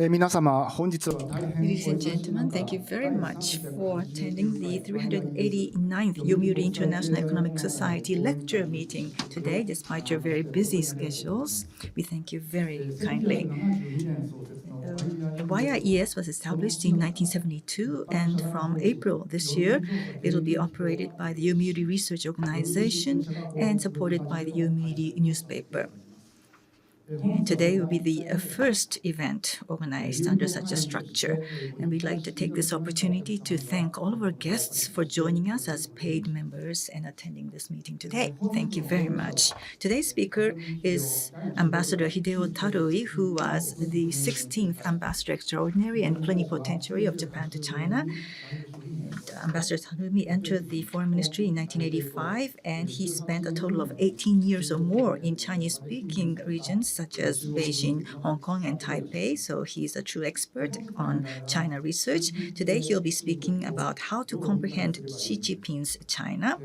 Ladies and gentlemen, thank you very much for attending the 389th Yomiuri International Economic Society lecture meeting today, despite your very busy schedules. We thank you very kindly. YIES was established in 1972, and from April this year, it will be operated by the Yomiuri Research Organization and supported by the Yomiuri newspaper. Today will be the first event organized under such a structure, and we'd like to take this opportunity to thank all of our guests for joining us as paid members and attending this meeting today. Thank you very much. Today's speaker is Ambassador Hideo Tarumi, who was the 16th Ambassador Extraordinary and Plenipotentiary of Japan to China. Ambassador Tarumi entered the Foreign Ministry in 1985, and he spent a total of 18 years or more in Chinese-speaking regions such as Beijing, Hong Kong, and Taipei, so he's a true expert on China research. Today he'll be speaking about how to comprehend Xi Jinping's China.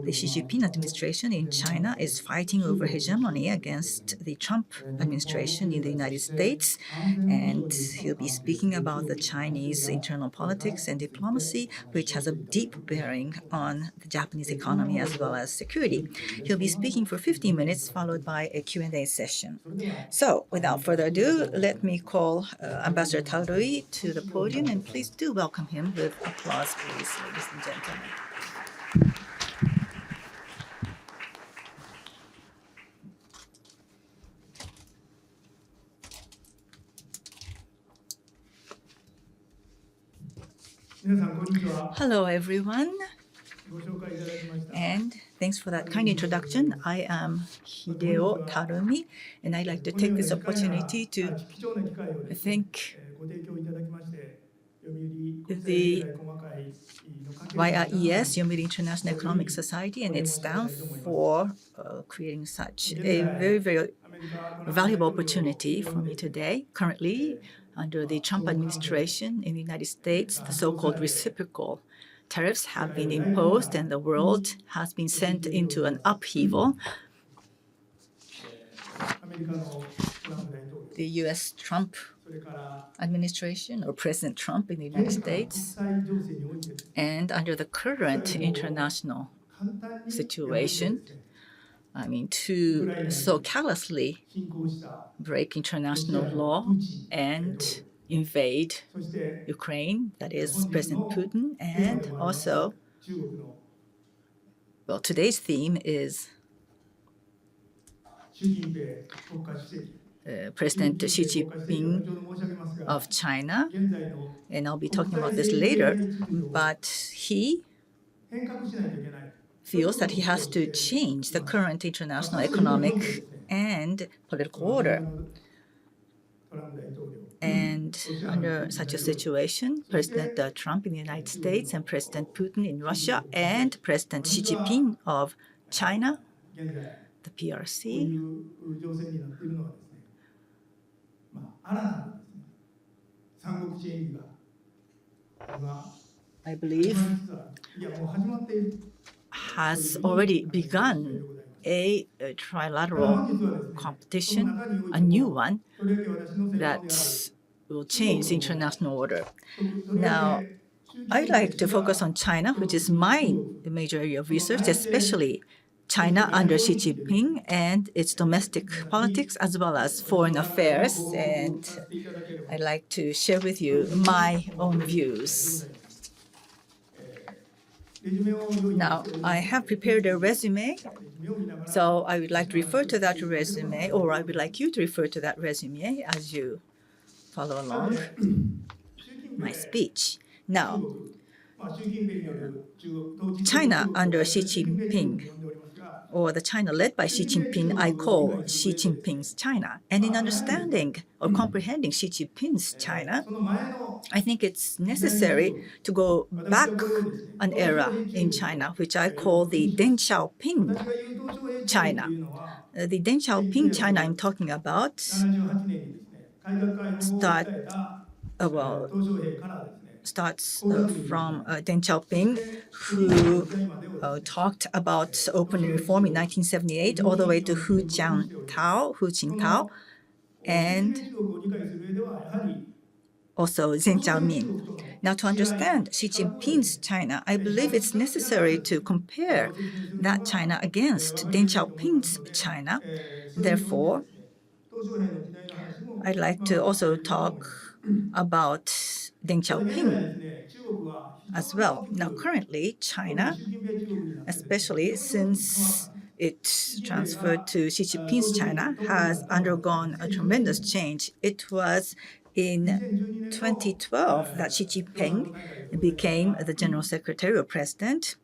The Xi Jinping administration in China is fighting over hegemony against the Trump administration in the United States, and he'll be speaking about the Chinese internal politics and diplomacy, which has a deep bearing on the Japanese economy as well as security. He'll be speaking for 15 minutes, followed by a Q&A session. So, without further ado, let me call Ambassador Tarumi to the podium, and please do welcome him with applause, please, ladies and gentlemen. Hello, everyone, and thanks for that kind introduction. I am Hideo Tarumi, and I'd like to take this opportunity to thank the YIES, Yomiuri International Economic Society, and its staff for creating such a very, very valuable opportunity for me today. Currently, under the Trump administration in the United States, the so-called reciprocal tariffs have been imposed, and the world has been sent into an upheaval. The U.S. Trump administration, or President Trump in the United States, and under the current international situation, to so callously break international law and invade Ukraine, that is President Putin, and also, well, today's theme is President Xi Jinping of China, and I'll be talking about this later, but he feels that he has to change the current international economic and political order. And under such a situation, President Trump in the United States and President Putin in Russia and President Xi Jinping of China, the PRC, I believe, has already begun a trilateral competition, a new one, that will change the international order. Now, I'd like to focus on China, which is my major area of research, especially China under Xi Jinping and its domestic politics as well as foreign affairs. And I'd like to share with you my own views. Now, I have prepared a resume, so I would like to refer to that resume, or I would like you to refer to that resume as you follow along my speech. Now, China under Xi Jinping, or the China led by Xi Jinping, I call Xi Jinping's China. And in understanding or comprehending Xi Jinping's China, I think it's necessary to go back an era in China, which I call the Deng Xiaoping China. The Deng Xiaoping China I'm talking about starts from Deng Xiaoping, who talked about open reform in 1978, all the way to Hu Jintao, and also Deng Xiaoping. Now, to understand Xi Jinping's China, I believe it's necessary to compare that China against Deng Xiaoping's China. Therefore, I'd like to also talk about Deng Xiaoping as well. Now, currently, China, especially since it transferred to Xi Jinping's China, has undergone a tremendous change. It was in 2012 that Xi Jinping became the General Secretary or President.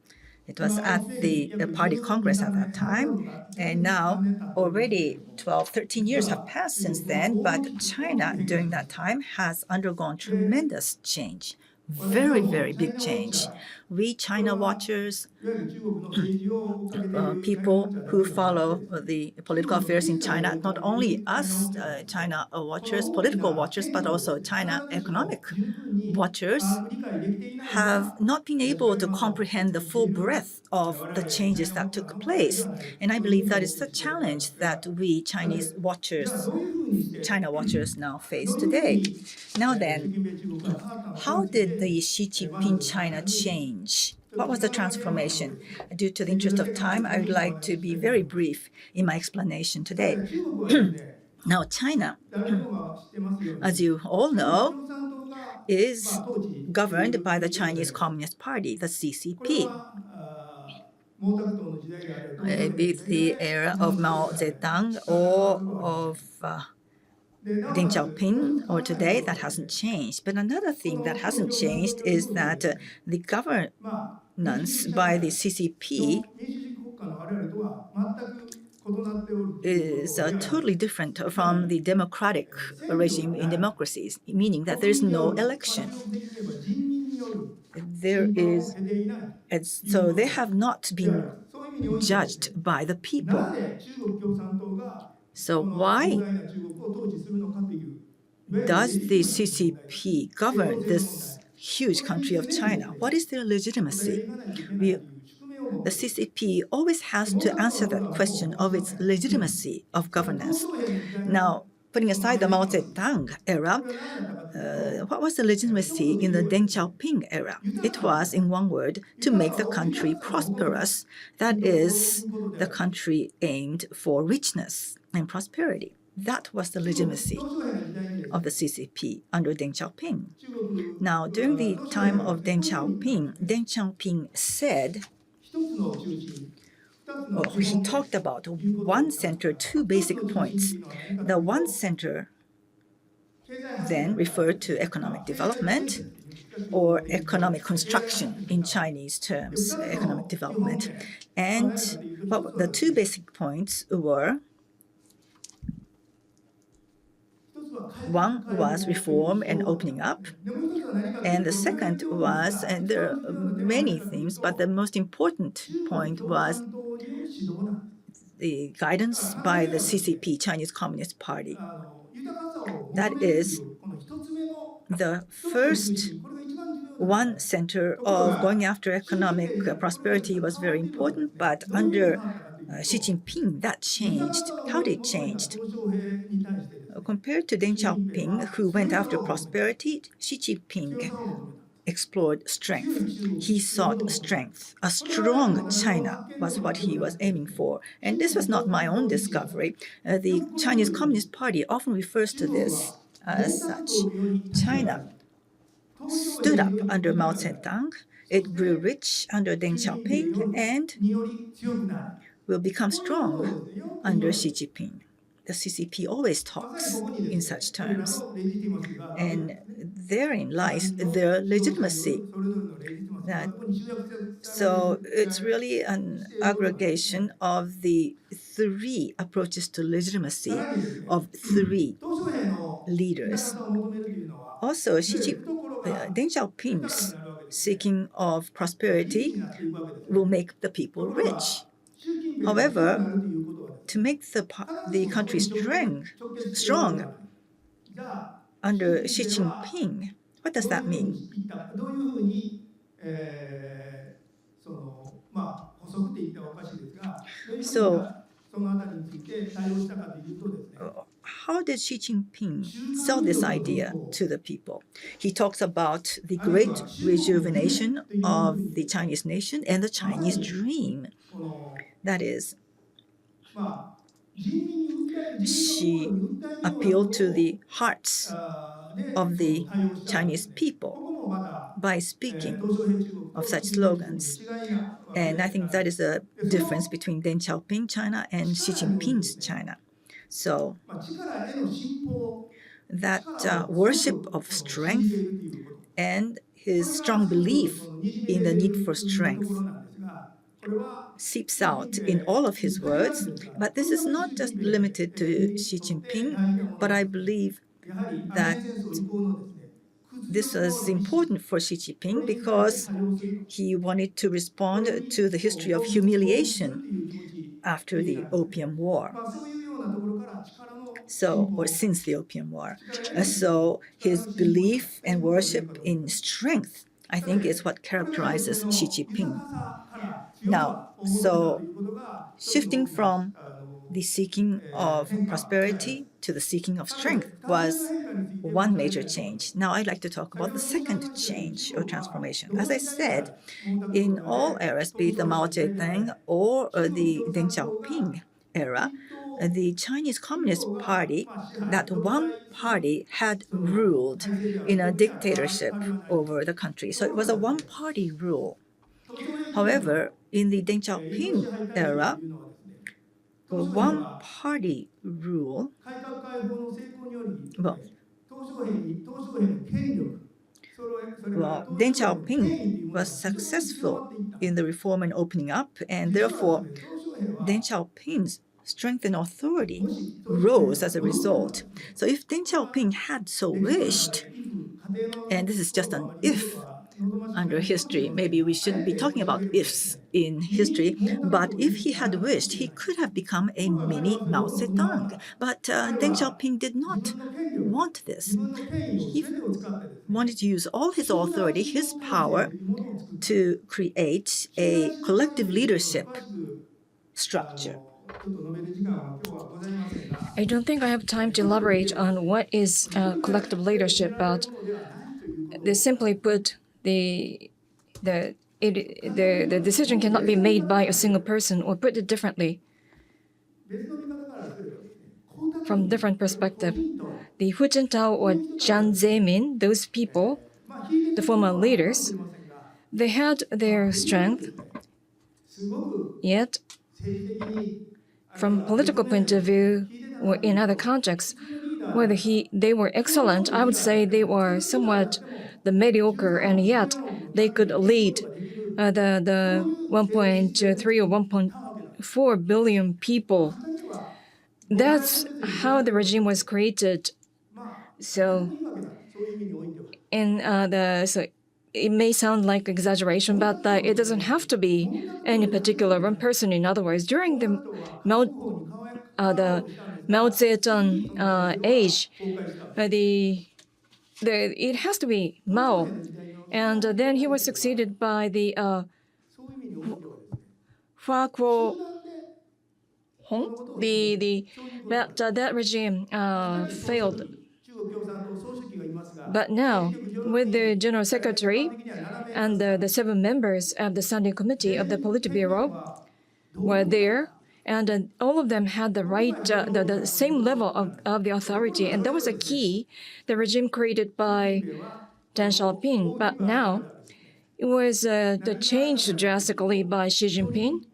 It was at the party congress at that time. And now already 12, 13 years have passed since then, but China during that time has undergone tremendous change. Very, very big change. We China watchers, people who follow the political affairs in China, not only us China watchers, political watchers, but also China economic watchers, have not been able to comprehend the full breadth of the changes that took place. And I believe that is the challenge that we Chinese watchers, China watchers now face today. Now then, how did the Xi Jinping China change? What was the transformation? Due to the interest of time, I would like to be very brief in my explanation today. Now, China, as you all know, is governed by the Chinese Communist Party, the CCP. Be it the era of Mao Zedong or of Deng Xiaoping or today, that hasn't changed. But another thing that hasn't changed is that the governance by the CCP is totally different from the democratic regime in democracies, meaning that there is no election. There is, and so they have not been judged by the people. So why does the CCP govern this huge country of China? What is their legitimacy? The CCP always has to answer that question of its legitimacy of governance. Now, putting aside the Mao Zedong era, what was the legitimacy in the Deng Xiaoping era? It was, in one word, to make the country prosperous. That is, the country aimed for richness and prosperity. That was the legitimacy of the CCP under Deng Xiaoping. Now, during the time of Deng Xiaoping said, he talked about one center, two basic points. The one center then referred to economic development or economic construction in Chinese terms, economic development. And the two basic points were, one was reform and opening up, and the second was, and there are many themes, but the most important point was the guidance by the CCP, Chinese Communist Party. That is, the first one center of going after economic prosperity was very important, but under Xi Jinping, that changed. How did it change? Compared to Deng Xiaoping, who went after prosperity, Xi Jinping explored strength. He sought strength. A strong China was what he was aiming for. And this was not my own discovery. The Chinese Communist Party often refers to this as such. China stood up under Mao Zedong. It grew rich under Deng Xiaoping and will become strong under Xi Jinping. The CCP always talks in such terms. And therein lies their legitimacy. So it's really an aggregation of the three approaches to legitimacy of three leaders. Also, Deng Xiaoping's seeking of prosperity will make the people rich. However, to make the country strong under Xi Jinping, what does that mean? So, how did Xi Jinping sell this idea to the people? He talks about the great rejuvenation of the Chinese nation and the Chinese dream. That is, she appealed to the hearts of the Chinese people by speaking of such slogans. And I think that is the difference between Deng Xiaoping China and Xi Jinping's China. So that worship of strength and his strong belief in the need for strength seeps out in all of his words. But this is not just limited to Xi Jinping, but I believe that this was important for Xi Jinping because he wanted to respond to the history of humiliation after the Opium War. Or since the Opium War. So his belief and worship in strength, I think, is what characterizes Xi Jinping. Now, so shifting from the seeking of prosperity to the seeking of strength was one major change. Now I'd like to talk about the second change or transformation. As I said, in all eras, be it the Mao Zedong or the Deng Xiaoping era, the Chinese Communist Party, that one party had ruled in a dictatorship over the country. So it was a one-party rule. However, in the Deng Xiaoping era, one-party rule, Deng Xiaoping was successful in the reform and opening up, and therefore Deng Xiaoping's strength and authority rose as a result. So if Deng Xiaoping had so wished, and this is just an if under history, maybe we shouldn't be talking about ifs in history, but if he had wished, he could have become a mini Mao Zedong. But Deng Xiaoping did not want this. He wanted to use all his authority, his power, to create a collective leadership structure. I don't think I have time to elaborate on what is collective leadership, but they simply put, the decision cannot be made by a single person, or put it differently, from different perspective. The Hu Jintao or Jiang Zemin, those people, the former leaders, they had their strength, yet from political point of view or in other contexts, whether they were excellent, I would say they were somewhat the mediocre, and yet they could lead the 1.3 or 1.4 billion people. That's how the regime was created. So, so it may sound like exaggeration, but it doesn't have to be any particular one person. In other words, during the Mao Zedong age, it has to be Mao, and then he was succeeded by the Hua Kuo Hong. But that regime failed. But now, with the General Secretary and the 7 members of the Standing Committee of the Politburo were there, and all of them had the right, the same level of the authority, and that was a key, the regime created by Deng Xiaoping. But now, it was changed drastically by Xi Jinping.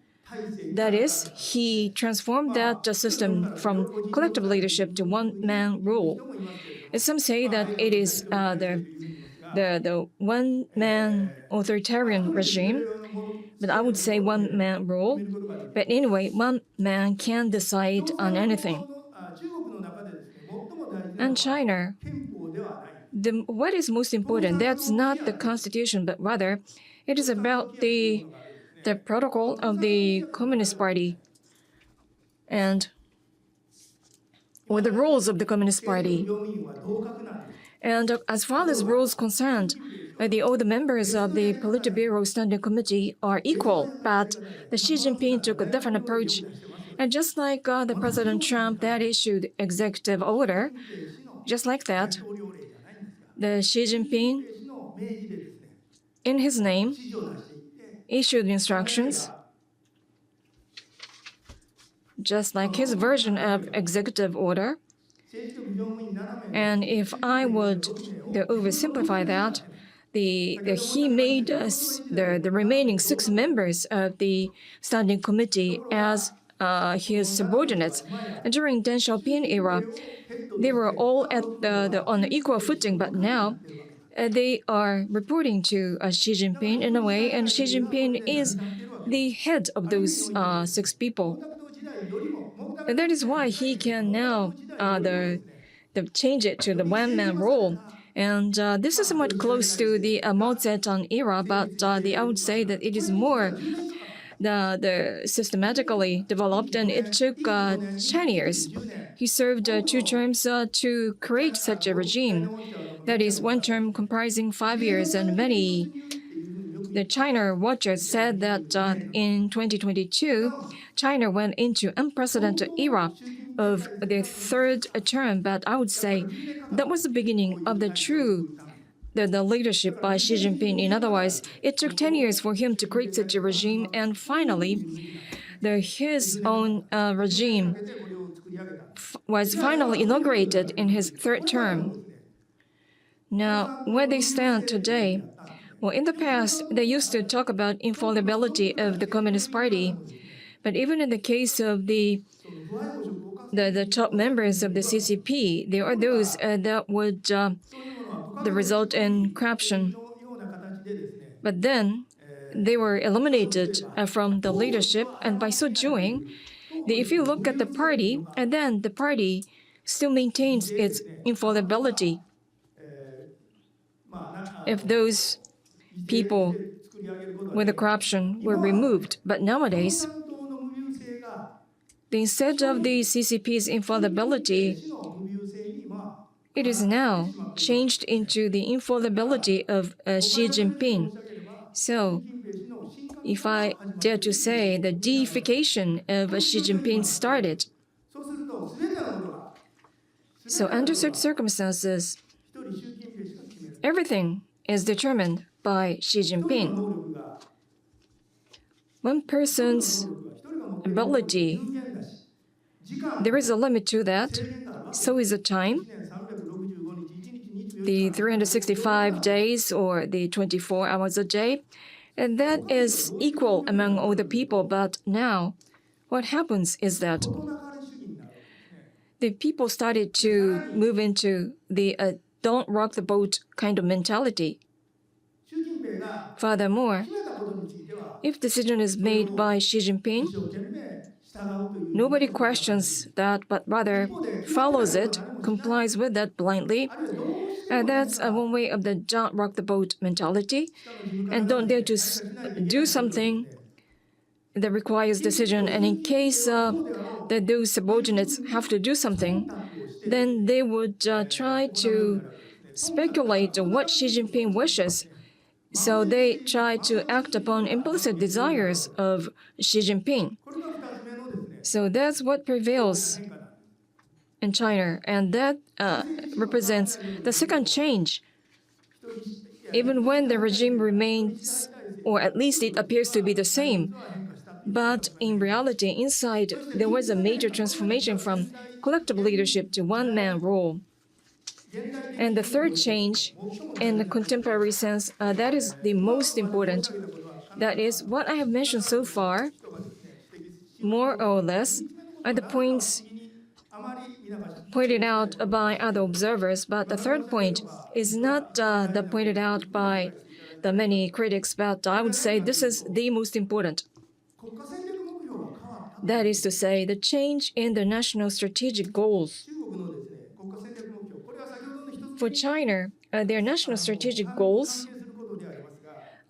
That is, he transformed that system from collective leadership to one-man rule. Some say that it is the one-man authoritarian regime, but I would say one-man rule. But anyway, one man can decide on anything. And China, what is most important, that's not the constitution, but rather it is about the protocol of the Communist Party or the rules of the Communist Party. And as far as rules concerned, all the members of the Politburo Standing Committee are equal, but the Xi Jinping took a different approach. And just like the President Trump that issued executive order, just like that, the Xi Jinping, in his name, issued instructions, just like his version of executive order. And if I would oversimplify that, he made the remaining 6 members of the standing committee as his subordinates. And during Deng Xiaoping era, they were all at on equal footing, but now they are reporting to Xi Jinping in a way, and Xi Jinping is the head of those 6 people. And that is why he can now change it to the one-man rule. And this is somewhat close to the Mao Zedong era, but I would say that it is more the systematically developed, and it took 10 years. He served 2 terms to create such a regime. That is, 1 term comprising 5 years, and the China watchers said that in 2022, China went into unprecedented era of the 3rd term, but I would say that was the beginning of the true the leadership by Xi Jinping. In other words, it took 10 years for him to create such a regime, and finally, his own regime was finally inaugurated in his 3rd term. Now, where they stand today, well, in the past, they used to talk about infallibility of the Communist Party, but even in the case of the top members of the CCP, there are those that would result in corruption. But then they were eliminated from the leadership, and by so doing, if you look at the party, and then the party still maintains its infallibility. If those people with the corruption were removed, but nowadays, instead of the CCP's infallibility, it is now changed into the infallibility of Xi Jinping. So, if I dare to say, the deification of Xi Jinping started. So, under such circumstances, everything is determined by Xi Jinping. One person's ability, there is a limit to that. So is the time. The 365 days or the 24 hours a day. And that is equal among all the people. But now, what happens is that the people started to move into the don't rock the boat kind of mentality. Furthermore, if decision is made by Xi Jinping, nobody questions that, but rather follows it, complies with that blindly. That's one way of the don't rock the boat mentality, and don't dare to do something that requires decision. And in case that those subordinates have to do something, then they would try to speculate on what Xi Jinping wishes. So they try to act upon implicit desires of Xi Jinping. So that's what prevails in China, and that represents the second change. Even when the regime remains, or at least it appears to be the same, but in reality, inside, there was a major transformation from collective leadership to one-man rule. And the third change, in the contemporary sense, that is the most important. That is, what I have mentioned so far, more or less, are the points pointed out by other observers, but the third point is not the pointed out by the many critics, but I would say this is the most important. That is to say, the change in the national strategic goals. For China, their national strategic goals,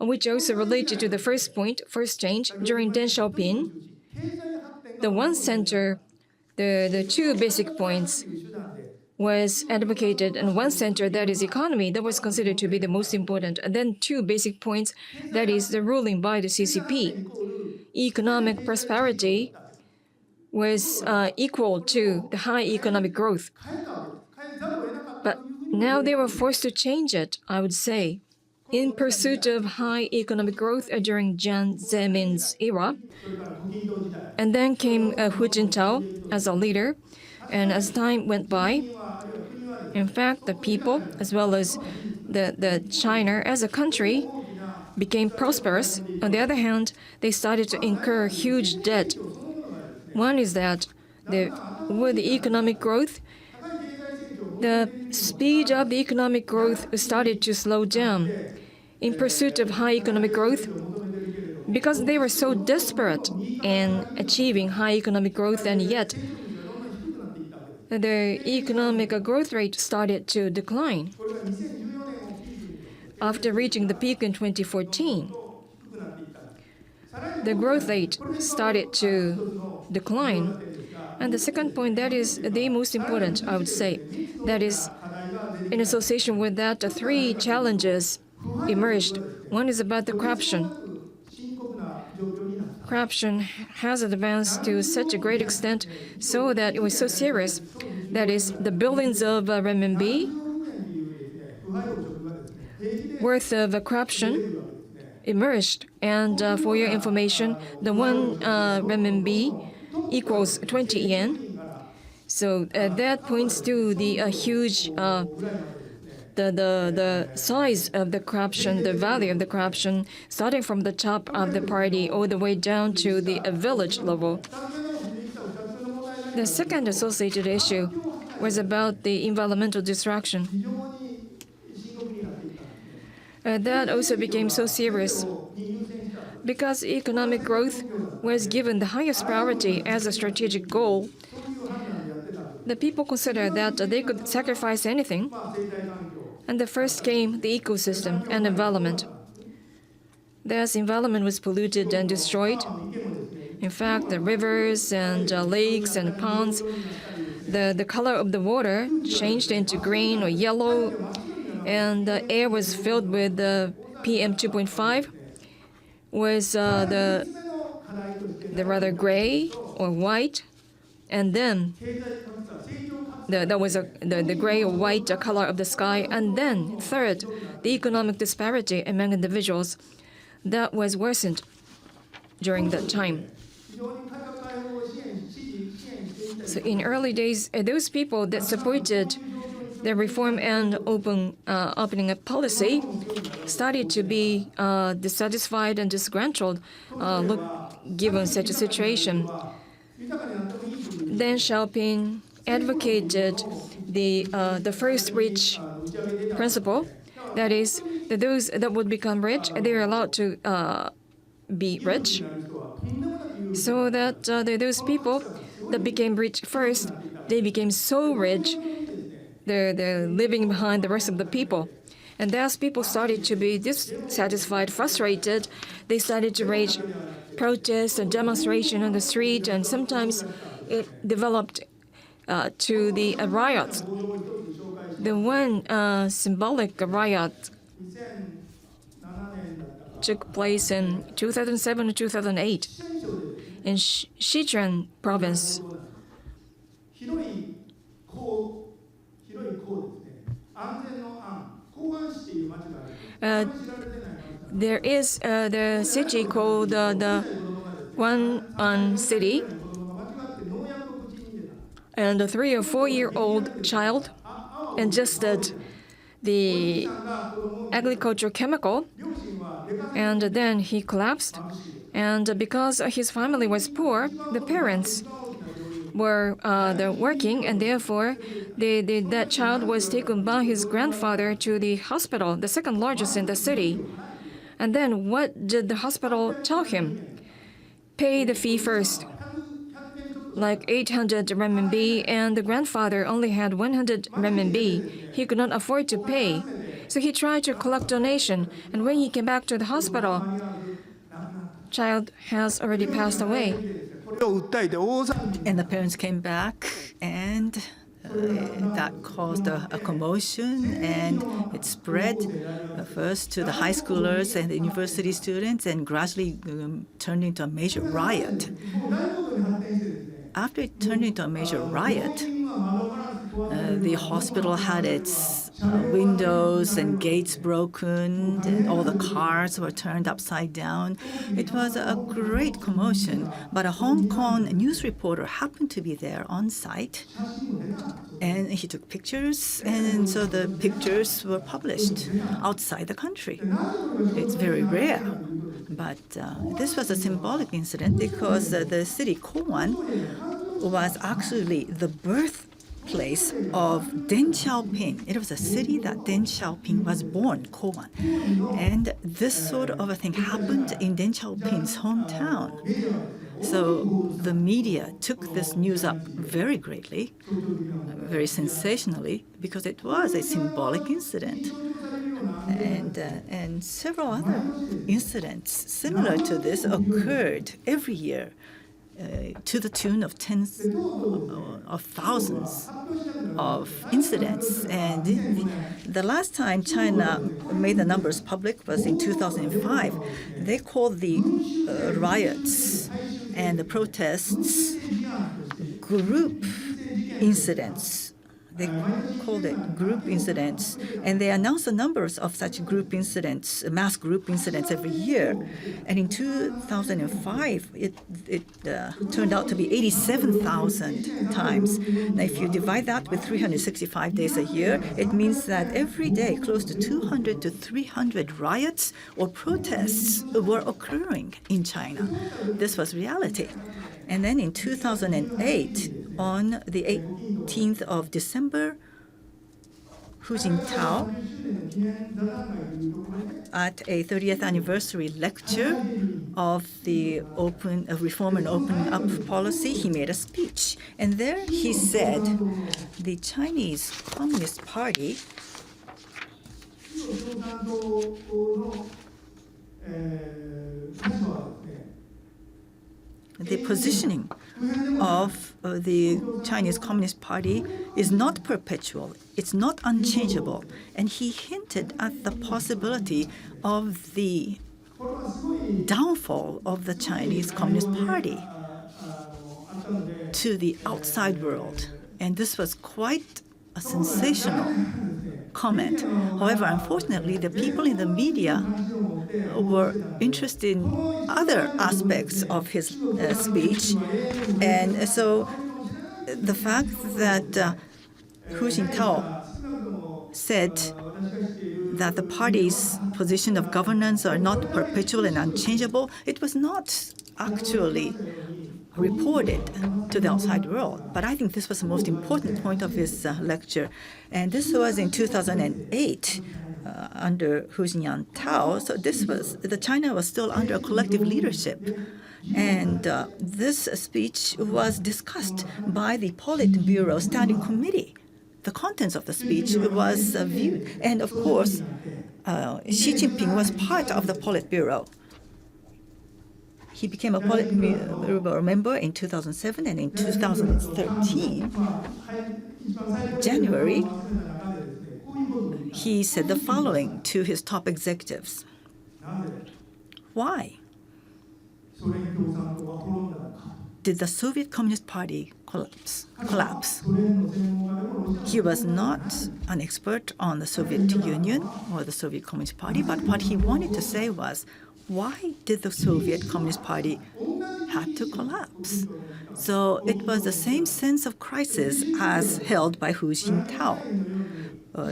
which also related to the first point, first change, during Deng Xiaoping, the one center, the 2 basic points was advocated, and one center, that is economy, that was considered to be the most important, and then 2 basic points, that is the ruling by the CCP. Economic prosperity was equal to the high economic growth. But now they were forced to change it, I would say, in pursuit of high economic growth during Jiang Zemin's era. And then came Hu Jintao as a leader. And as time went by, in fact, the people, as well as the China as a country, became prosperous. On the other hand, they started to incur huge debt. One is that with the economic growth, the speed of the economic growth started to slow down. In pursuit of high economic growth, because they were so desperate in achieving high economic growth, and yet the economic growth rate started to decline. After reaching the peak in 2014, the growth rate started to decline. And the second point, that is the most important, I would say, that is, in association with that, three challenges emerged. One is about the corruption. Corruption has advanced to such a great extent so that it was so serious. That is, the billions of renminbi worth of corruption emerged. And for your information, the one renminbi equals 20 yen. So that points to the huge the size of the corruption, the value of the corruption, starting from the top of the party all the way down to the village level. The second associated issue was about the environmental destruction. That also became so serious because economic growth was given the highest priority as a strategic goal. The people considered that they could sacrifice anything. And the first came the ecosystem and environment. Thus, environment was polluted and destroyed. In fact, the rivers and lakes and ponds, the color of the water changed into green or yellow, and the air was filled with the PM 2.5, was the rather gray or white, and then that was the gray or white color of the sky. And then, third, the economic disparity among individuals that was worsened during that time. So in early days, those people that supported the reform and opening up policy started to be dissatisfied and disgruntled given such a situation. Deng Xiaoping advocated the first rich principle, that is, that those that would become rich, they are allowed to be rich, so that those people that became rich first, they became so rich, they're living behind the rest of the people. And as people started to be dissatisfied, frustrated, they started to raise protests and demonstration on the street, and sometimes it developed to the riots. The one symbolic riot took place in 2007 or 2008 in Sichuan province. There is the city called the Wan'an City, and a 3 or 4 year old child ingested the agricultural chemical, and then he collapsed. And because his family was poor, the parents were working, and therefore that child was taken by his grandfather to the hospital, the second largest in the city. And then what did the hospital tell him? Pay the fee first, like 800 renminbi, and the grandfather only had 100 renminbi. He could not afford to pay. So he tried to collect donation, and when he came back to the hospital, child has already passed away. And the parents came back, and that caused a commotion, and it spread first to the high schoolers and the university students, and gradually turned into a major riot. after it turned into a major riot, the hospital had its windows and gates broken, and all the cars were turned upside down. It was a great commotion, but a Hong Kong news reporter happened to be there on site, and he took pictures, and so the pictures were published outside the country. It's very rare, but this was a symbolic incident because the city Koan was actually the birthplace of Deng Xiaoping. It was a city that Deng Xiaoping was born, Koan. And this sort of a thing happened in Deng Xiaoping's hometown. So the media took this news up very greatly, very sensationally, because it was a symbolic incident. And several other incidents similar to this occurred every year to the tune of tens of thousands of incidents. And the last time China made the numbers public was in 2005. They called the riots and the protests group incidents. They called it group incidents, and they announced the numbers of such group incidents, mass group incidents, every year. And in 2005, it turned out to be 87,000 times. Now, if you divide that with 365 days a year, it means that every day close to 200 to 300 riots or protests were occurring in China. This was reality. And then in 2008, on the 18th of December, Hu Jintao, at a 30th anniversary lecture of the Reform and Opening Up policy, he made a speech. And there he said, the Chinese Communist Party the positioning of the Chinese Communist Party is not perpetual, it's not unchangeable. And he hinted at the possibility of the downfall of the Chinese Communist Party to the outside world. And this was quite a sensational comment. However, unfortunately, the people in the media were interested in other aspects of his speech. And so the fact that Hu Jintao said that the party's position of governance are not perpetual and unchangeable, it was not actually reported to the outside world. But I think this was the most important point of his lecture. And this was in 2008 under Hu Jintao. So China was still under a collective leadership. And this speech was discussed by the Politburo Standing Committee. The contents of the speech was viewed. And of course, Xi Jinping was part of the Politburo. He became a Politburo member in 2007, and in 2013, January, he said the following to his top executives. Why did the Soviet Communist Party collapse? He was not an expert on the Soviet Union or the Soviet Communist Party, but what he wanted to say was, why did the Soviet Communist Party have to collapse? So it was the same sense of crisis as held by Hu Jintao.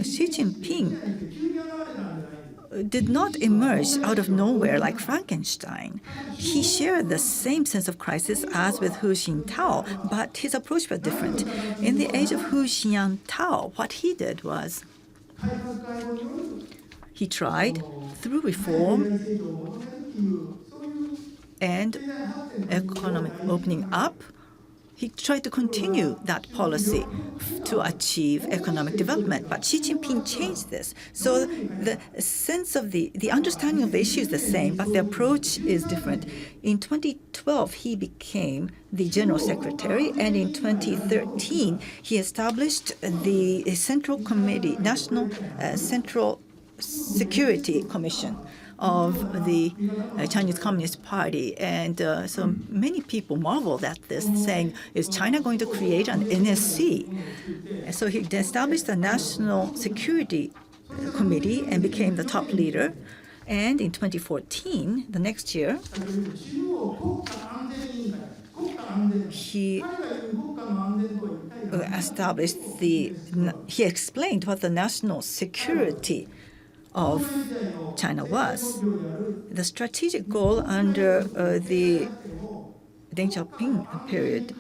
Xi Jinping did not emerge out of nowhere like Frankenstein. He shared the same sense of crisis as with Hu Jintao, but his approach was different. In the age of Hu Jintao, what he did was he tried, through reform and economic opening up, he tried to continue that policy to achieve economic development. But Xi Jinping changed this. So the sense of the understanding of the issue is the same, but the approach is different. In 2012, he became the General Secretary, and in 2013, he established the Central Committee, National Central Security Commission. of the Chinese Communist Party. And so many people marveled at this, saying, is China going to create an NSC? And so he established the National Security Committee and became the top leader. And in 2014, the next year, he explained what the national security of China was. The strategic goal under the Deng Xiaoping period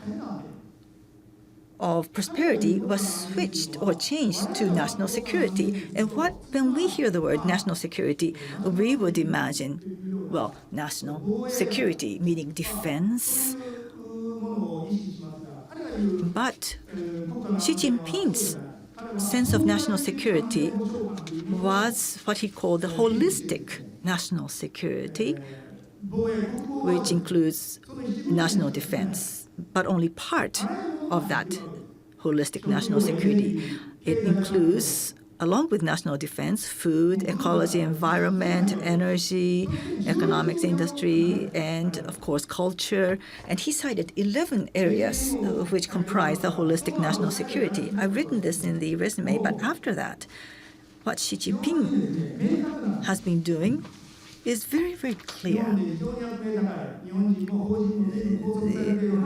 of prosperity was switched or changed to national security. And when we hear the word national security, we would imagine, well, national security, meaning defense. But Xi Jinping's sense of national security was what he called the holistic national security, which includes national defense, but only part of that holistic national security. It includes, along with national defense, food, ecology, environment, energy, economics, industry, and of course culture. And he cited 11 areas which comprise the holistic national security. I've written this in the resume, but after that, what Xi Jinping has been doing is very, very clear.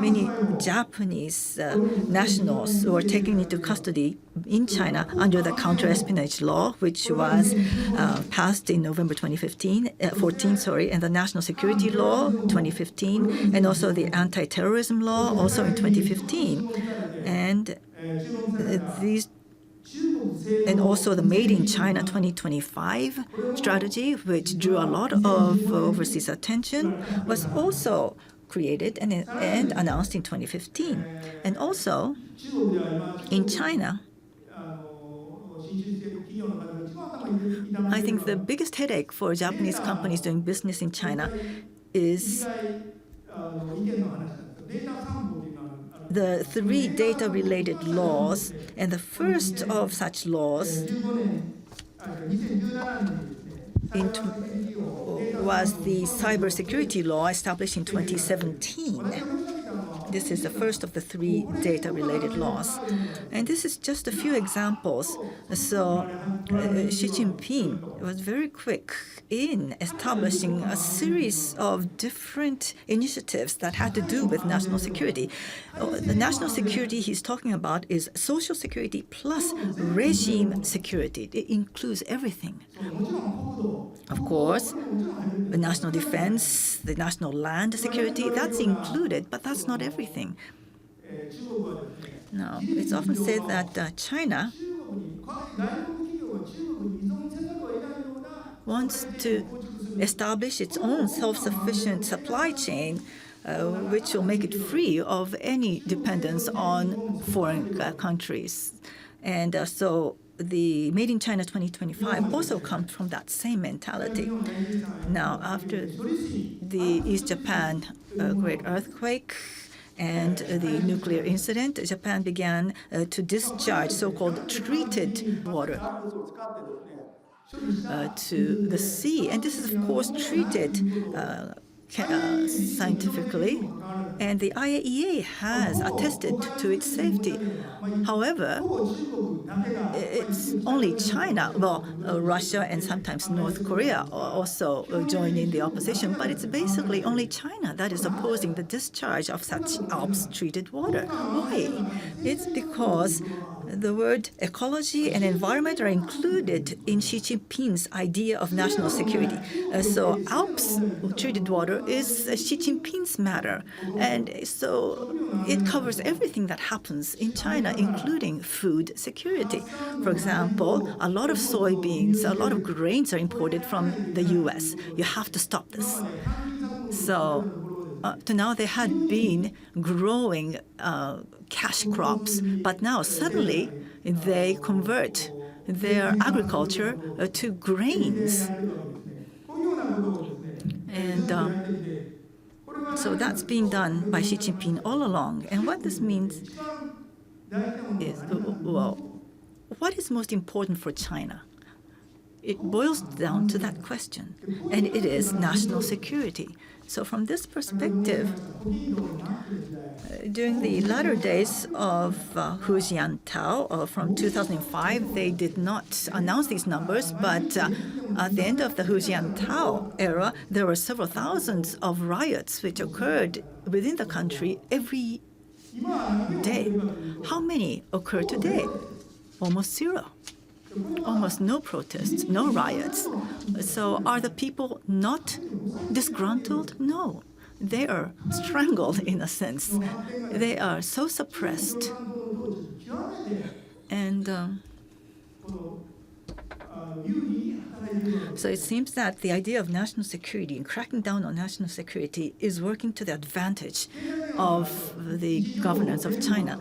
Many Japanese nationals who were taken into custody in China under the counter-espionage law, which was passed in November 2014, and the National Security Law 2015, and also the Anti-Terrorism Law also in 2015. And and also the Made in China 2025 strategy, which drew a lot of overseas attention, was also created and announced in 2015. And also, in China, I think the biggest headache for Japanese companies doing business in China is the 3 data-related laws, and the first of such laws was the cybersecurity law established in 2017. This is the first of the 3 data-related laws. And this is just a few examples. So Xi Jinping was very quick in establishing a series of different initiatives that had to do with national security. The national security he's talking about is social security plus regime security. It includes everything. Of course, the national defense, the national land security, that's included, but that's not everything. Now, it's often said that China wants to establish its own self-sufficient supply chain, which will make it free of any dependence on foreign countries. And so the Made in China 2025 also comes from that same mentality. Now, after the East Japan great earthquake and the nuclear incident, Japan began to discharge so-called treated water to the sea. And this is, of course, treated scientifically, and the IAEA has attested to its safety. However, it's only China, well, Russia and sometimes North Korea also join in the opposition, but it's basically only China that is opposing the discharge of such ALPS-treated water. Why? It's because the word ecology and environment are included in Xi Jinping's idea of national security. So ALPS-treated water is Xi Jinping's matter. And so it covers everything that happens in China, including food security. For example, a lot of soybeans, a lot of grains are imported from the U.S. You have to stop this. So to now they had been growing cash crops, but now suddenly they convert their agriculture to grains. And so that's being done by Xi Jinping all along. And what this means is, well, what is most important for China? it boils down to that question, and it is national security. So from this perspective, during the latter days of Hu Jiantao, from 2005, they did not announce these numbers, but at the end of the Hu Jiantao era, there were several thousands of riots which occurred within the country every day. How many occur today? Almost zero. Almost no protests, no riots. So are the people not disgruntled? No. They are strangled in a sense. They are so suppressed. And so it seems that the idea of national security and cracking down on national security is working to the advantage of the governance of China.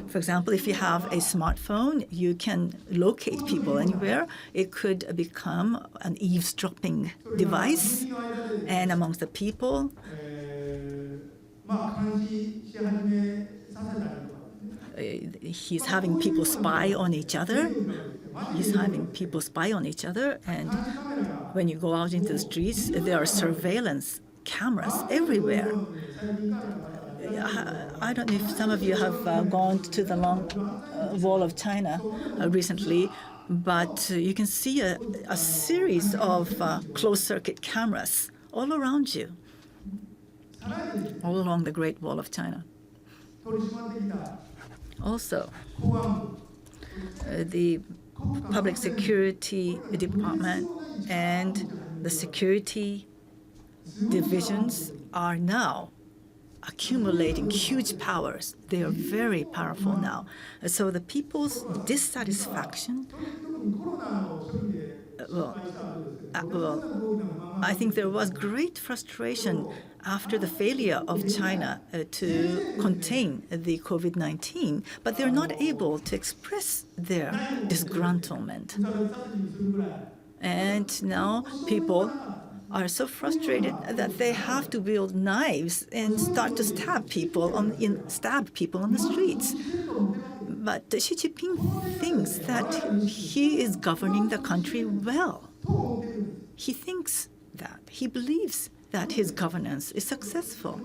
For example, if you have a smartphone, you can locate people anywhere. It could become an eavesdropping device, and amongst the people, he's having people spy on each other. And when you go out into the streets, there are surveillance cameras everywhere. I don't know if some of you have gone to the Long Wall of China recently, but you can see a series of closed-circuit cameras all around you, all along the Great Wall of China. Also, the Public Security Department and the security divisions are now accumulating huge powers. They are very powerful now. So the people's dissatisfaction, I think there was great frustration after the failure of China to contain the COVID-19, but they're not able to express their disgruntlement. And now people are so frustrated that they have to wield knives and start to stab people on the streets. But Xi Jinping thinks that he is governing the country well. He thinks that. He believes that his governance is successful.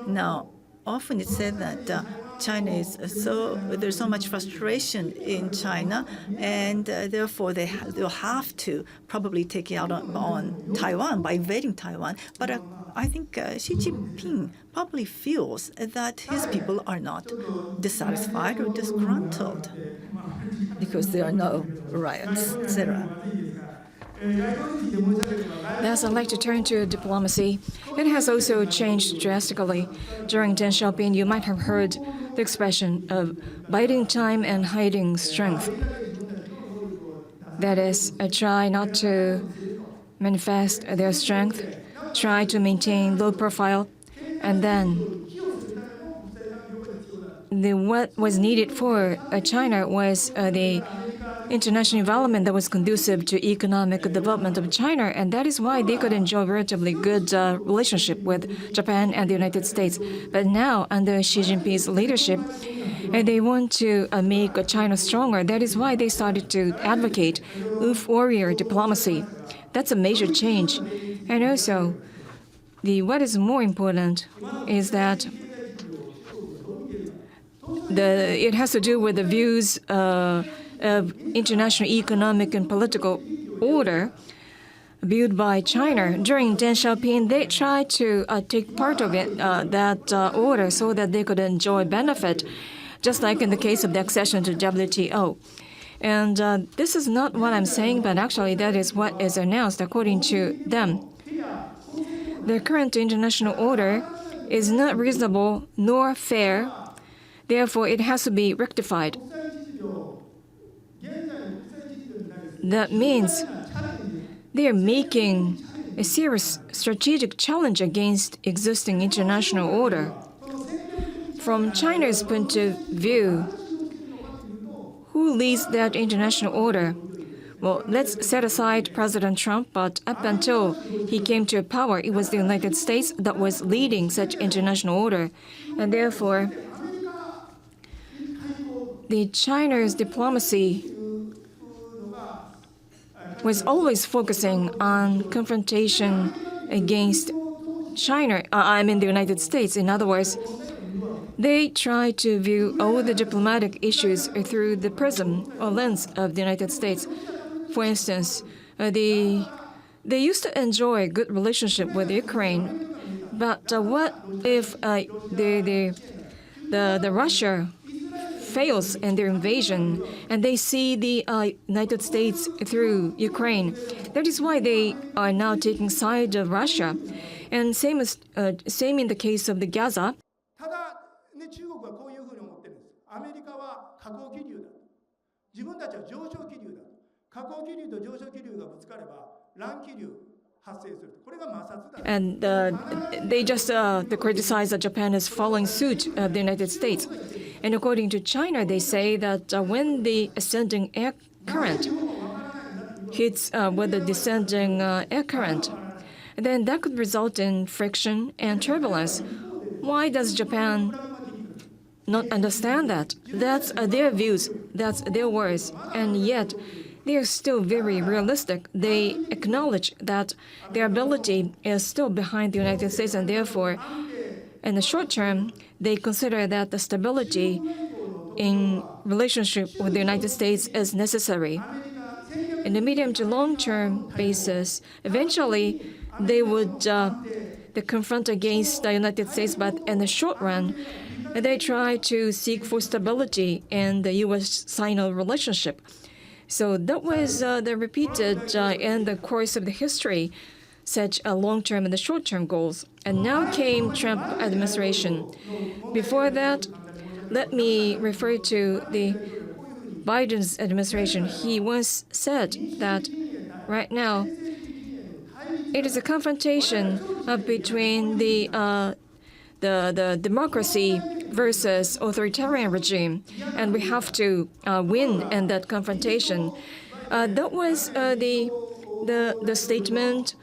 Now, often it's said that China is there's so much frustration in China, and therefore they'll have to probably take it out on Taiwan by invading Taiwan. But I think Xi Jinping probably feels that his people are not dissatisfied or disgruntled because there are no riots, etc. Thus, I'd like to turn to diplomacy. It has also changed drastically. During Deng Xiaoping, you might have heard the expression of biding time and hiding strength. That is, try not to manifest their strength, try to maintain low profile, and then what was needed for China was the international environment that was conducive to economic development of China, and that is why they could enjoy relatively good relationship with Japan and the United States. But now, under Xi Jinping's leadership, they want to make China stronger. That is why they started to advocate warrior diplomacy. That's a major change. And also, what is more important is that it has to do with the views of international economic and political order viewed by China. During Deng Xiaoping, they tried to take part of it, that order, so that they could enjoy benefit, just like in the case of the accession to WTO. And this is not what I'm saying, but actually that is what is announced according to them. The current international order is not reasonable nor fair. Therefore, it has to be rectified. That means they are making a serious strategic challenge against existing international order. From China's point of view, who leads that international order? Well, let's set aside President Trump, but up until he came to power, it was the United States that was leading such international order. And therefore, the China's diplomacy was always focusing on confrontation against China, the United States. In other words, they try to view all the diplomatic issues through the prism or lens of the United States. For instance, they used to enjoy a good relationship with Ukraine, but what if the Russia fails in their invasion and they see the United States through Ukraine? That is why they are now taking side of Russia, and same in the case of the Gaza. ただ、ね、中国はこういうふうに思ってるんです。アメリカは下降気流だと。自分たちは上昇気流だと。下降気流と上昇気流がぶつかれば乱気流発生する。これが摩擦だ。And they just criticize that Japan is following suit of the United States. And according to China, they say that when the ascending air current hits with the descending air current, then that could result in friction and turbulence. Why does Japan not understand that? That's their views, that's their words, and yet they are still very realistic. They acknowledge that their ability is still behind the United States, and therefore, in the short term, they consider that the stability in relationship with the United States is necessary. In the medium to long-term basis, eventually they would they confront against the United States, but in the short run, they try to seek for stability in the U.S.-Sino relationship. So that was the repeated in the course of the history, such a long-term and the short-term goals. And now came Trump administration. Before that, let me refer to the Biden's administration. He once said that right now it is a confrontation between the democracy versus authoritarian regime, and we have to win in that confrontation. That was the statement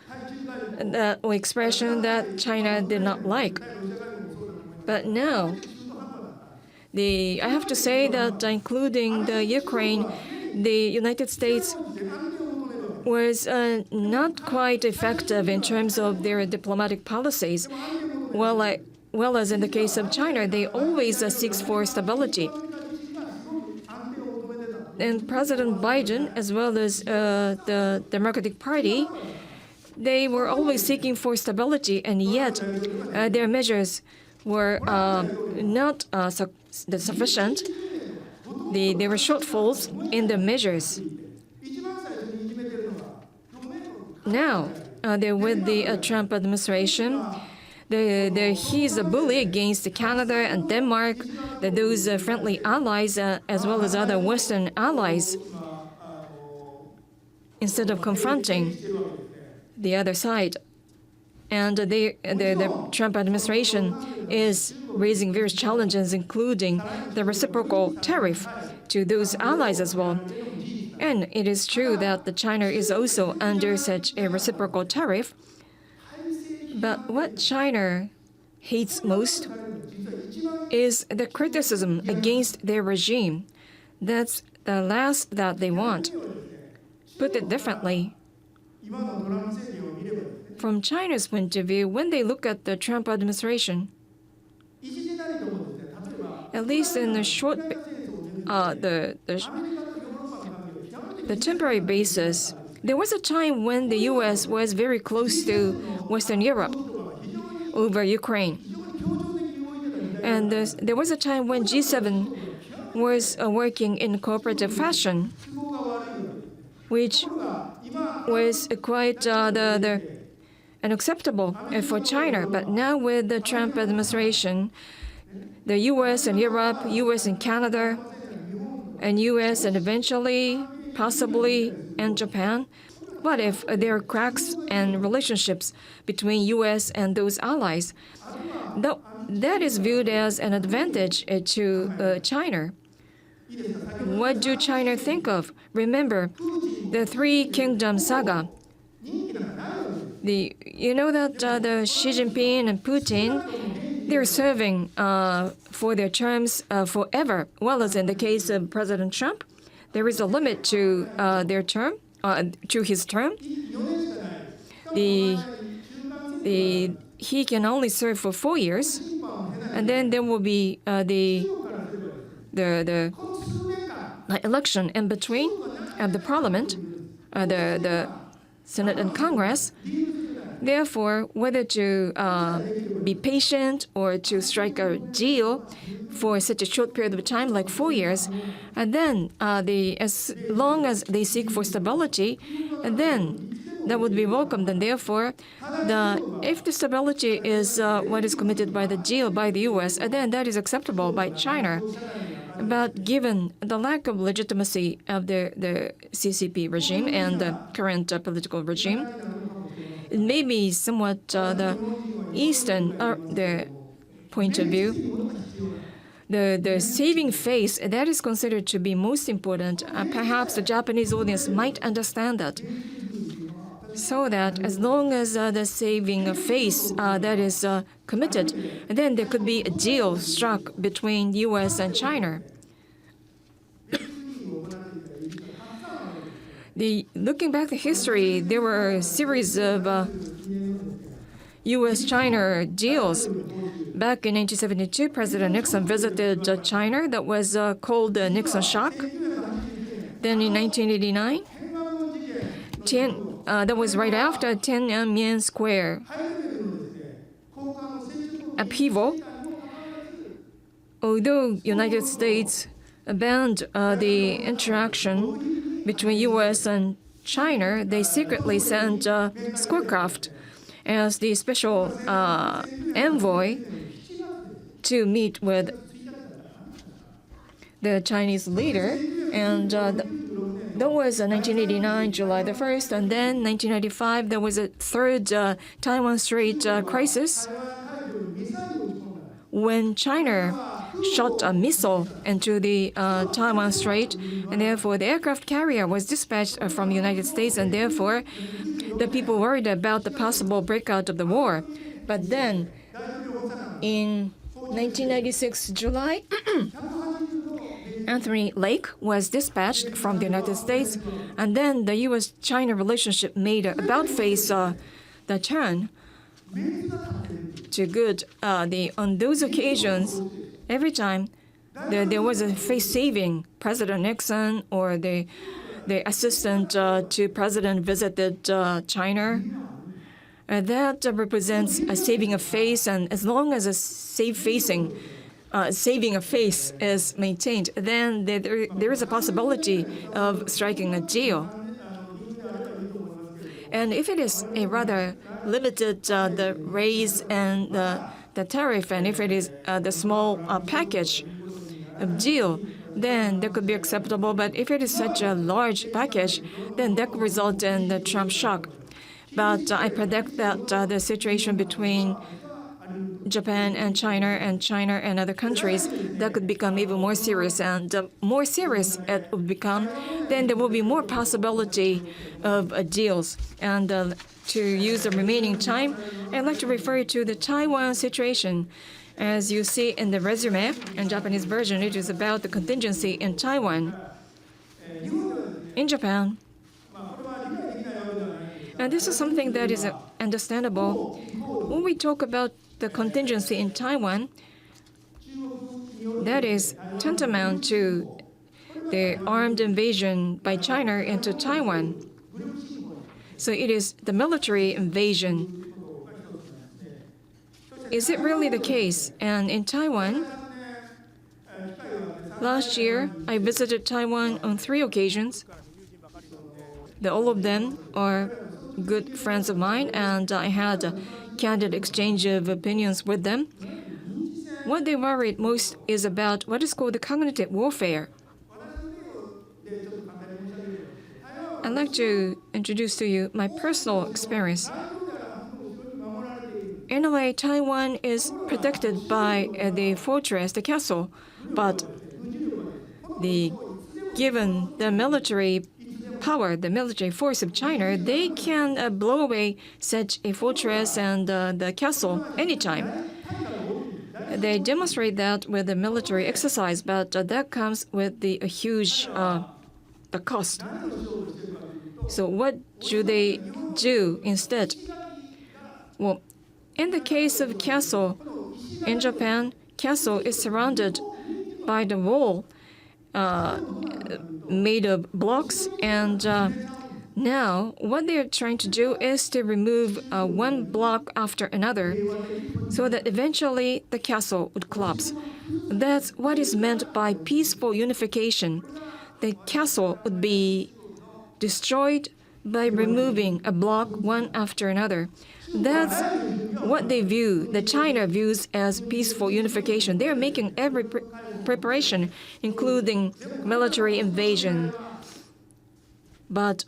or expression that China did not like. But now, I have to say that including the Ukraine, the United States was not quite effective in terms of their diplomatic policies. Well as in the case of China, they always seeks for stability. And President Biden, as well as the Democratic Party, they were always seeking for stability, and yet their measures were not sufficient. There were shortfalls in the measures. Now, with the Trump administration, he's a bully against Canada and Denmark, those friendly allies, as well as other Western allies, instead of confronting the other side. And the Trump administration is raising various challenges, including the reciprocal tariff to those allies as well. And it is true that China is also under such a reciprocal tariff. But what China hates most is the criticism against their regime. That's the last that they want. Put it differently, from China's point of view, when they look at the Trump administration, at least in the short, the temporary basis, there was a time when the U.S. was very close to Western Europe over Ukraine. And there was a time when G7 was working in cooperative fashion, which was quite unacceptable for China. But now with the Trump administration, the U.S. and Europe, U.S. and Canada, and U.S. and eventually, possibly, and Japan, what if there are cracks and relationships between U.S. and those allies? That is viewed as an advantage to China. What do China think of? Remember, the Three Kingdoms saga. You know that the Xi Jinping and Putin, they're serving for their terms forever. Well, as in the case of President Trump, there is a limit to their term to his term, he can only serve for 4 years, and then there will be the election in between of the Parliament, the Senate and Congress. Therefore, whether to be patient or to strike a deal for such a short period of time, like 4 years, and then as long as they seek for stability, and then that would be welcomed. And therefore, if the stability is what is committed by the deal by the U.S., then that is acceptable by China. But given the lack of legitimacy of the CCP regime and the current political regime, it may be somewhat the Eastern the point of view. The saving face, that is considered to be most important. Perhaps the Japanese audience might understand that. So that as long as the saving face that is committed, then there could be a deal struck between U.S. and China. Looking back at history, there were a series of U.S.-China deals. Back in 1972, President Nixon visited China. That was called the Nixon shock. Then in 1989, that was right after Tiananmen Square upheaval. Although United States banned the interaction between U.S. and China, they secretly sent Scowcroft as the special envoy to meet with the Chinese leader, and that was 1989, July the 1st, and then 1995, there was a third Taiwan Strait crisis when China shot a missile into the Taiwan Strait, and therefore the aircraft carrier was dispatched from the United States, and therefore the people worried about the possible breakout of the war. But then in 1996 July, Anthony Lake was dispatched from the United States, and then the U.S.-China relationship made a about-face the turn to good. On those occasions, every time there was a face-saving, President Nixon or the assistant to President visited China. That represents a saving of face, and as long as a saving a face is maintained, then there is a possibility of striking a deal. And if it is a rather limited the raise and the tariff, and if it is the small package of deal, then that could be acceptable. But if it is such a large package, then that could result in the Trump shock. But I predict that the situation between Japan and China and other countries, that could become even more serious. And the more serious it would become, then there will be more possibility of deals. And to use the remaining time, I'd like to refer to the Taiwan situation. As you see in the resume, in Japanese version, it is about the contingency in Taiwan. In Japan, and this is something that is understandable. When we talk about the contingency in Taiwan, that is tantamount to the armed invasion by China into Taiwan. So it is the military invasion. Is it really the case? And in Taiwan, last year, I visited Taiwan on 3 occasions. All of them are good friends of mine, and I had a candid exchange of opinions with them. What they worried most is about what is called the cognitive warfare. I'd like to introduce to you my personal experience. In a way, Taiwan is protected by the fortress, the castle, but given the military power, the military force of China, they can blow away such a fortress and the castle anytime. They demonstrate that with the military exercise, but that comes with a huge cost. So what do they do instead? Well, in the case of castle, in Japan, castle is surrounded by the wall made of blocks, and now what they're trying to do is to remove one block after another so that eventually the castle would collapse. That's what is meant by peaceful unification. The castle would be destroyed by removing a block one after another. That's what they view, the China views as peaceful unification. They are making every preparation, including military invasion. But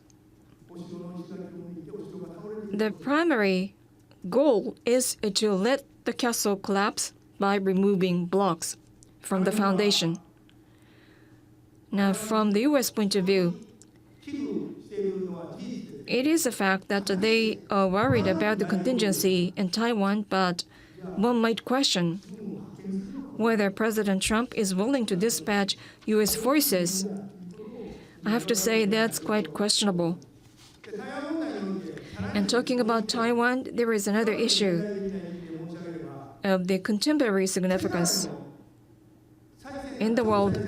the primary goal is to let the castle collapse by removing blocks from the foundation. Now, from the U.S. point of view, it is a fact that they are worried about the contingency in Taiwan, but one might question whether President Trump is willing to dispatch U.S. forces. I have to say that's quite questionable. And talking about Taiwan, there is another issue of the contemporary significance in the world.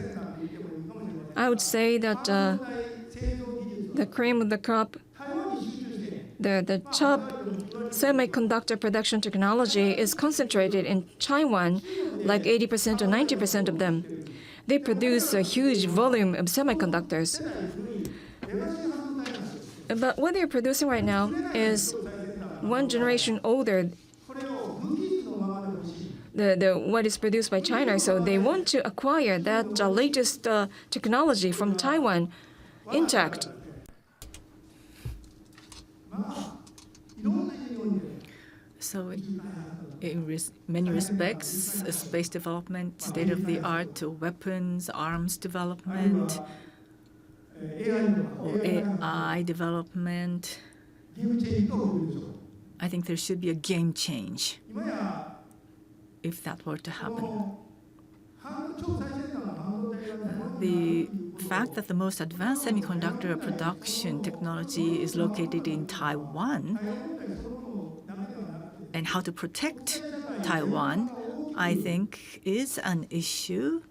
I would say that the cream of the crop, the top semiconductor production technology is concentrated in Taiwan, like 80% or 90% of them. They produce a huge volume of semiconductors. But what they're producing right now is one generation older what is produced by China. So they want to acquire that latest technology from Taiwan intact. So in many respects, space development, state-of-the-art weapons, arms development, or AI development, I think there should be a game change if that were to happen. The fact that the most advanced semiconductor production technology is located in Taiwan, and how to protect Taiwan, I think, is an issue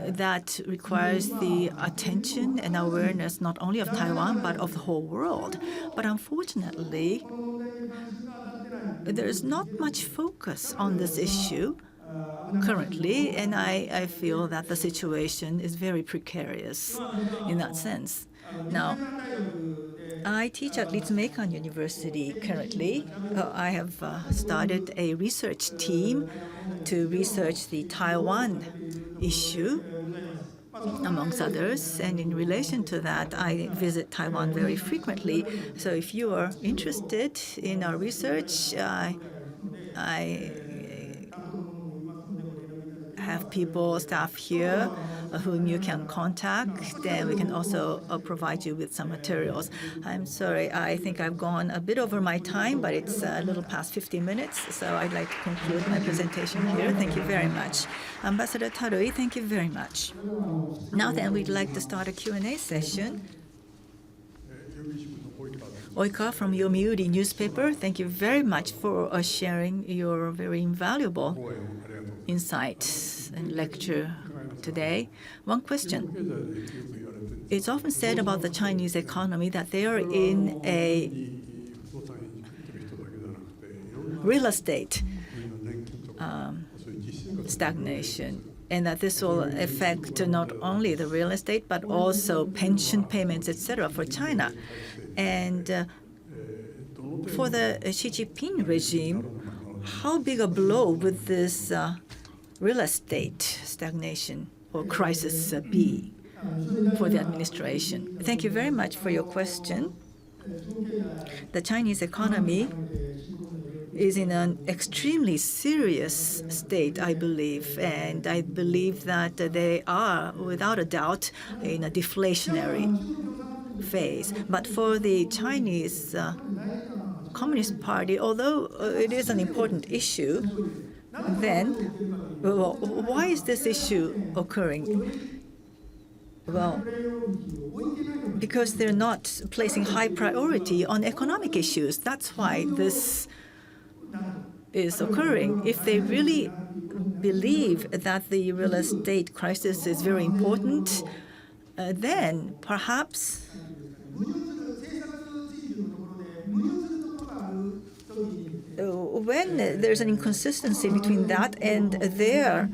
that requires the attention and awareness not only of Taiwan but of the whole world. But unfortunately, there is not much focus on this issue currently, and I feel that the situation is very precarious in that sense. Now, I teach at Ritsumeikan University currently. I have started a research team to research the Taiwan issue, amongst others. And in relation to that, I visit Taiwan very frequently. So if you are interested in our research, I have staff here whom you can contact. Then we can also provide you with some materials. I'm sorry, I think I've gone a bit over my time, but it's a little past 15 minutes, so I'd like to conclude my presentation here. Thank you very much. Ambassador Tarui, thank you very much. Now then, we'd like to start a Q&A session. Oika from Yomiuri newspaper, thank you very much for sharing your very invaluable insights and lecture today. One question. It's often said about the Chinese economy that they are in a real estate stagnation, and that this will affect not only the real estate but also pension payments, etc., for China. And for the Xi Jinping regime, how big a blow would this real estate stagnation or crisis be for the administration? Thank you very much for your question. The Chinese economy is in an extremely serious state, I believe, and I believe that they are, without a doubt, in a deflationary phase. But for the Chinese Communist Party, although it is an important issue, then, well, why is this issue occurring? Well, because they're not placing high priority on economic issues. That's why this is occurring. If they really believe that the real estate crisis is very important, then perhaps when there's an inconsistency between that and their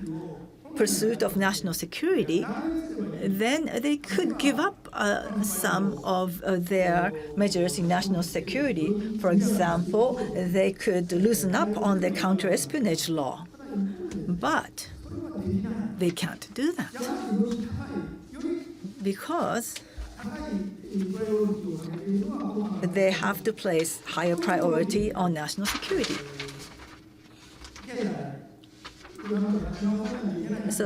pursuit of national security, then they could give up some of their measures in national security. For example, they could loosen up on the counter-espionage law. But they can't do that because they have to place higher priority on national security. So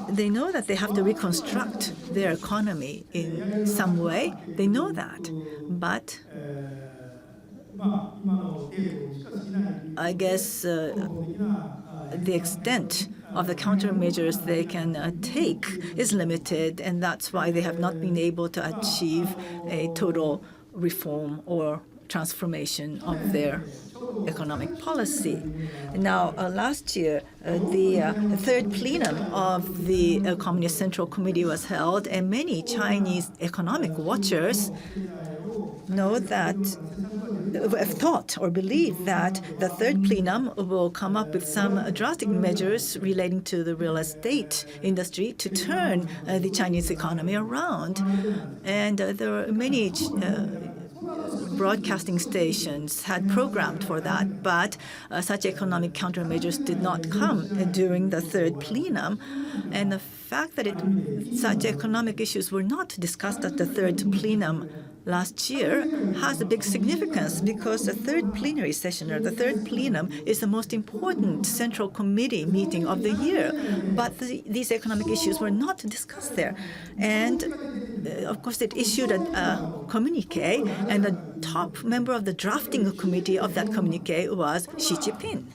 they know that they have to reconstruct their economy in some way. They know that. But I guess the extent of the countermeasures they can take is limited, and that's why they have not been able to achieve a total reform or transformation of their economic policy. Now, last year, the third plenum of the Communist Central Committee was held, and many Chinese economic watchers know that, have thought or believe that the third plenum will come up with some drastic measures relating to the real estate industry to turn the Chinese economy around. And there are many broadcasting stations had programmed for that, but such economic countermeasures did not come during the third plenum. And the fact that such economic issues were not discussed at the third plenum last year has a big significance, because the third plenary session, or the third plenum, is the most important central committee meeting of the year. But these economic issues were not discussed there. And of course, it issued a communique, and the top member of the drafting committee of that communique was Xi Jinping.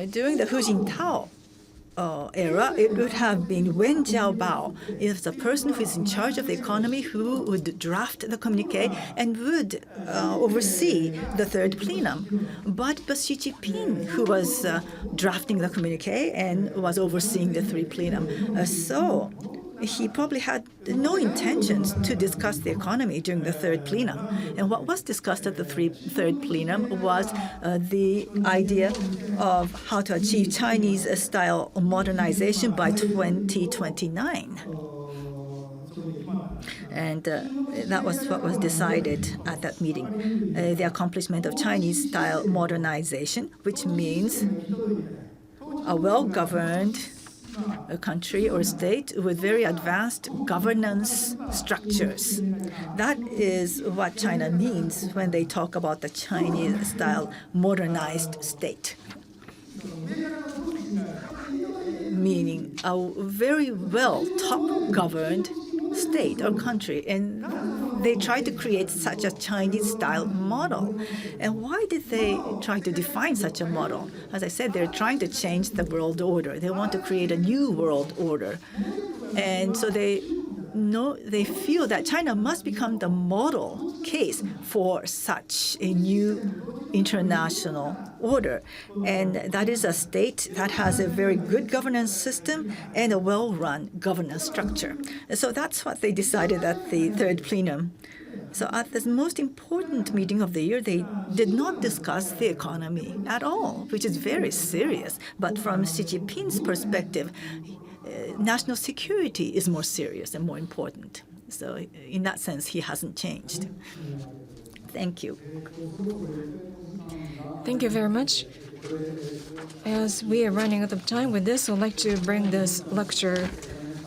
During the Hu Jintao era, it would have been Wen Jiabao is the person who is in charge of the economy, who would draft the communique and would oversee the third plenum. But Xi Jinping, who was drafting the communique and was overseeing the third plenum. So he probably had no intentions to discuss the economy during the third plenum. And what was discussed at the third plenum was the idea of how to achieve Chinese-style modernization by 2029. And that was what was decided at that meeting, the accomplishment of Chinese-style modernization, which means a well-governed a country or state with very advanced governance structures. That is what China means when they talk about the Chinese-style modernized state, meaning a very well top-governed state or country. And they tried to create such a Chinese-style model. And why did they try to define such a model? As I said, they're trying to change the world order. They want to create a new world order. And so they feel that China must become the model case for such a new international order. And that is a state that has a very good governance system and a well-run governance structure. So that's what they decided at the third plenum. So at this most important meeting of the year, they did not discuss the economy at all, which is very serious. But from Xi Jinping's perspective, national security is more serious and more important. So in that sense, he hasn't changed. Thank you. Thank you very much. As we are running out of time with this, I'd like to bring this lecture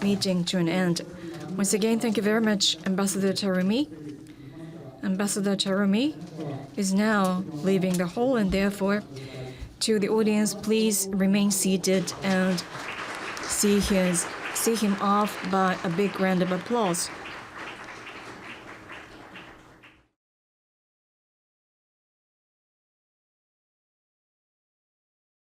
meeting to an end. Once again, thank you very much, Ambassador Tarumi. Ambassador Tarumi is now leaving the hall, and therefore, to the audience, please remain seated and see him off by a big round of applause.